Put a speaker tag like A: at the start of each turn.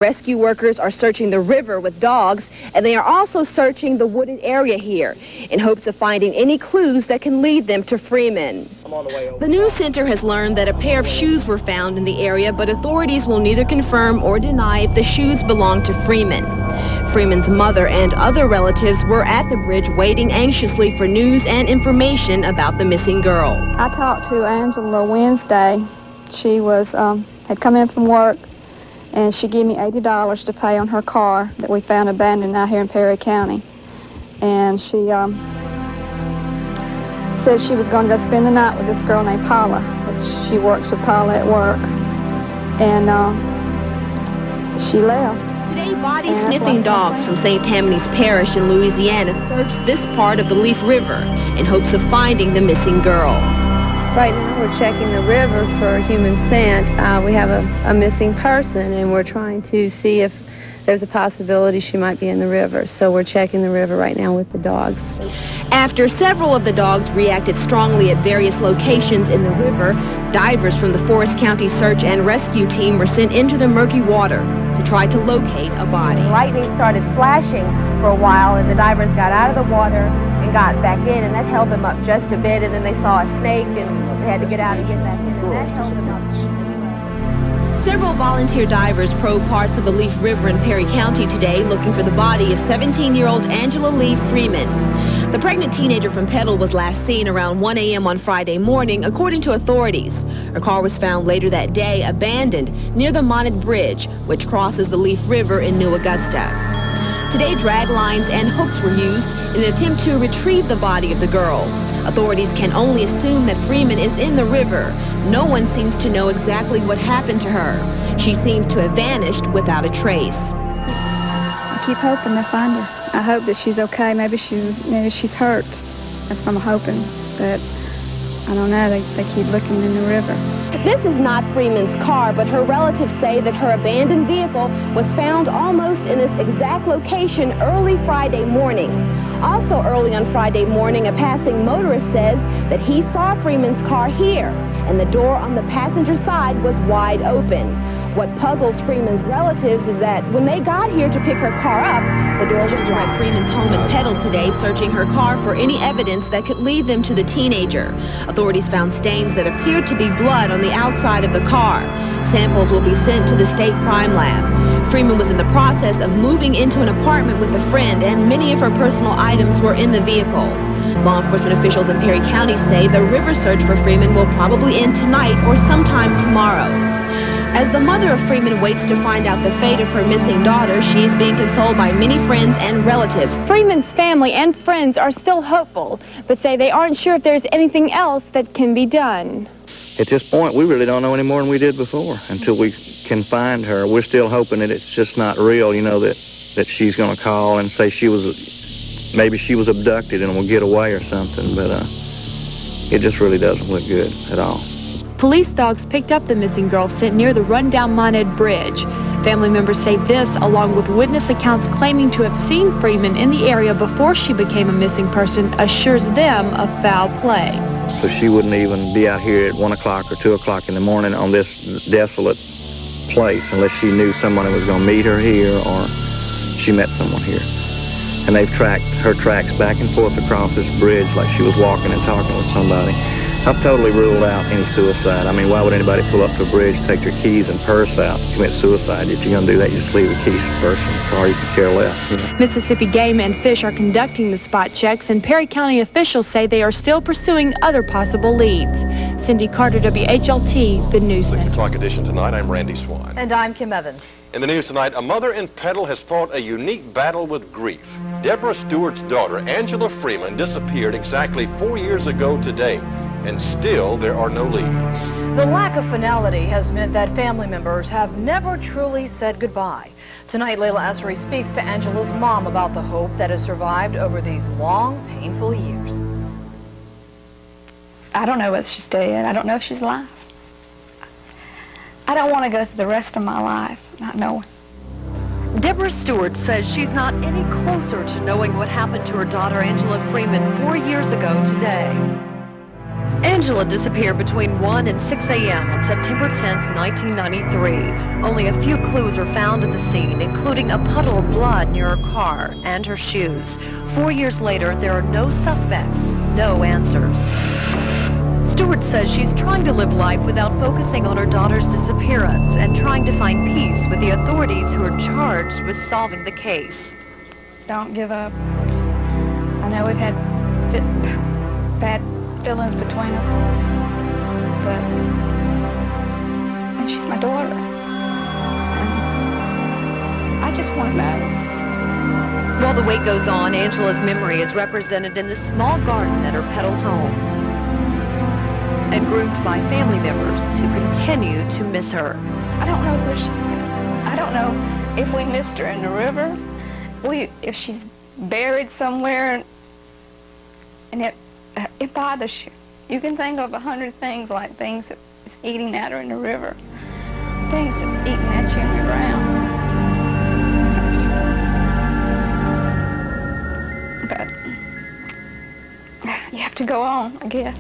A: Rescue workers are searching the river with dogs, and they are also searching the wooded area here in hopes of finding any clues that can lead them to Freeman. The NewsCenter has learned that a pair of shoes were found in the area, but authorities will neither confirm or deny if the shoes belong to Freeman. Freeman's mother and other relatives were at the bridge waiting anxiously for news and information about the missing girl.
B: I talked to Angela Wednesday. She was had come in from work, and she gave me $80 to pay on her car that we found abandoned out here in Perry County. And she said she was going to go spend the night with this girl named Paula, which she works with Paula at work. And she left.
A: Today, body-sniffing dogs from St. Tammany's Parish in Louisiana searched this part of the Lea River in hopes of finding the missing girl.
C: Right now we're checking the river for human scent. We have a missing person, and we're trying to see if there's a possibility she might be in the river. So we're checking the river right now with the dogs.
A: After several of the dogs reacted strongly at various locations in the river, divers from the Forest County Search and Rescue Team were sent into the murky water to try to locate a body.
D: Lightning started flashing for a while, and the divers got out of the water and got back in, and that held them up just a bit, and then they saw a snake, and they had to get out and get back in, and that held them up as well.
A: Several volunteer divers probed parts of the Lea River in Perry County today looking for the body of 17-year-old Angela Lea Freeman. The pregnant teenager from Petal was last seen around 1 a.m. on Friday morning, according to authorities. Her car was found later that day abandoned near the Monnet Bridge, which crosses the Lea River in New Augusta. Today, drag lines and hooks were used in an attempt to retrieve the body of the girl. Authorities can only assume that Freeman is in the river. No one seems to know exactly what happened to her. She seems to have vanished without a trace.
B: I keep hoping to find her. I hope that she's okay. Maybe she's hurt. That's what I'm hoping. But I don't know. They keep looking in the river.
A: This is not Freeman's car, but her relatives say that her abandoned vehicle was found almost in this exact location early Friday morning. Also early on Friday morning, a passing motorist says that he saw Freeman's car here, and the door on the passenger side was wide open. What puzzles Freeman's relatives is that when they got here to pick her car up, the door was at Freeman's home in Petal today, searching her car for any evidence that could lead them to the teenager. Authorities found stains that appeared to be blood on the outside of the car. Samples will be sent to the state crime lab. Freeman was in the process of moving into an apartment with a friend, and many of her personal items were in the vehicle. Law enforcement officials in Perry County say the river search for Freeman will probably end tonight or sometime tomorrow. As the mother of Freeman waits to find out the fate of her missing daughter, she's being consoled by many friends and relatives.
E: Freeman's family and friends are still hopeful, but say they aren't sure if there's anything else that can be done.
F: At this point, we really don't know any more than we did before until we can find her. We're still hoping that it's just not real, you know, that she's going to call and say maybe she was abducted and will get away or something, but it just really doesn't look good at all.
E: Police dogs picked up the missing girl sent near the rundown Monnet Bridge. Family members say this, along with witness accounts claiming to have seen Freeman in the area before she became a missing person, assures them of foul play.
F: So she wouldn't even be out here at 1 o'clock or 2 o'clock in the morning on this desolate place unless she knew someone was going to meet her here or she met someone here. And they've tracked her tracks back and forth across this bridge like she was walking and talking with somebody. I've totally ruled out any suicide. I mean, why would anybody pull up to a bridge, take their keys and purse out, commit suicide? If you're going to do that, you just leave the keys to the person, or you can care less. You know?
E: Mississippi Game and Fish are conducting the spot checks, and Perry County officials say they are still pursuing other possible leads. Cindy Carter, WHLT, the NewsCenter.
G: 6 o'clock edition tonight, I'm Randy Swan.
H: And I'm Kim Evans.
G: In the news tonight, a mother in Petal has fought a unique battle with grief. Deborah Stewart's daughter, Angela Freeman, disappeared exactly 4 years ago today, and still there are no leads.
H: The lack of finality has meant that family members have never truly said goodbye. Tonight, Lea ASARA speaks to Angela's mom about the hope that has survived over these long, painful years.
B: I don't know whether she's dead. I don't know if she's alive. I don't want to go through the rest of my life not knowing.
I: Deborah Stewart says she's not any closer to knowing what happened to her daughter Angela Freeman 4 years ago today. Angela disappeared between 1 and 6 a.m. on September 10, 1993. Only a few clues were found at the scene, including a puddle of blood near her car and her shoes. 4 years later, there are no suspects, no answers. Stewart says she's trying to live life without focusing on her daughter's disappearance and trying to find peace with the authorities who are charged with solving the case.
B: Don't give up. I know we've had bad feelings between us, but and she's my daughter. And I just want to know.
I: While the wait goes on, Angela's memory is represented in the small garden at her Petal home and groomed by family members who continue to miss her.
B: I don't know where she's at. I don't know if we missed her in the river, if she's buried somewhere, and it bothers you. You can think of 100 things, like things that's eating at her in the river, things that's eating at you in the ground. But you have to go on, I guess.